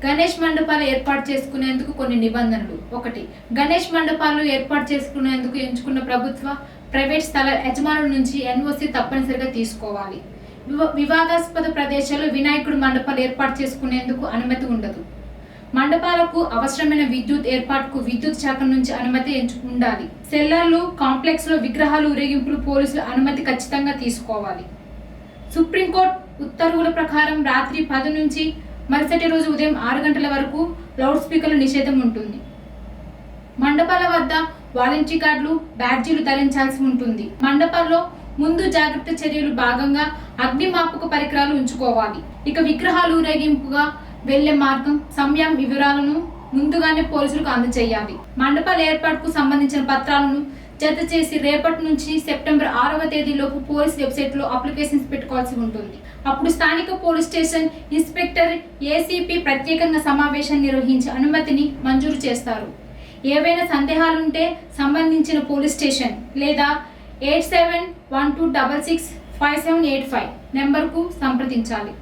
గణేష్ మండపాలు ఏర్పాటు చేసుకునేందుకు కొన్ని నిబంధనలు. 1. గణేష్ మండపాలు ఏర్పాటు చేసుకునేందుకు ఎంచుకున్న ప్రభుత్వ, ప్రైవేట్ స్థల యజమానుల నుంచి ఎన్ఓసి తప్పనిసరిగా తీసుకోవాలి. వివాదాస్పద ప్రదేశాల్లో వినాయకుడి మండపాలు ఏర్పాటు చేసుకునేందుకు అనుమతి ఉండదు. మండపాలకు అవసరమైన విద్యుత్ ఏర్పాటుకు విద్యుత్ శాఖ నుంచి అనుమతి ఉండాలి. సెల్లర్లు, కాంప్లెక్స్ లో విగ్రహాలు ఊరేగింపులు పోలీసుల అనుమతి ఖచ్చితంగా తీసుకోవాలి. సుప్రీంకోర్టు ఉత్తర్వుల ప్రకారం రాత్రి 10 నుంచి మరుసటి రోజు ఉదయం 6 గంటల వరకు లౌడ్ స్పీకర్ల నిషేధం ఉంటుంది. మండపాల వద్ద వాలంటీ కార్డులు, బ్యాడ్జీలు ధరించాల్సి ఉంటుంది. మండపాల్లో ముందు జాగ్రత్త చర్యలు భాగంగా అగ్నిమాపక పరికరాలు ఉంచుకోవాలి. ఇక విగ్రహాలు ఊరేగింపుగా వెళ్లే మార్గం, సమయం వివరాలను ముందుగానే పోలీసులకు అందజేయాలి. మండపాల ఏర్పాటుకు సంబంధించిన పత్రాలను జత చేసి రేపటి నుంచి సెప్టెంబర్ 6వ తేదీలోపు పోలీస్ వెబ్సైట్లో అప్లికేషన్స్ పెట్టుకోవాల్సి ఉంటుంది. అప్పుడు స్థానిక పోలీస్ స్టేషన్ ఇన్స్పెక్టర్, ఏసీపీ ప్రత్యేకంగా సమావేశం నిర్వహించి అనుమతిని మంజూరు చేస్తారు. ఏవైనా సందేహాలుంటే సంబంధించిన పోలీస్ స్టేషన్ లేదా 8712665785 నెంబర్కు సంప్రదించాలి.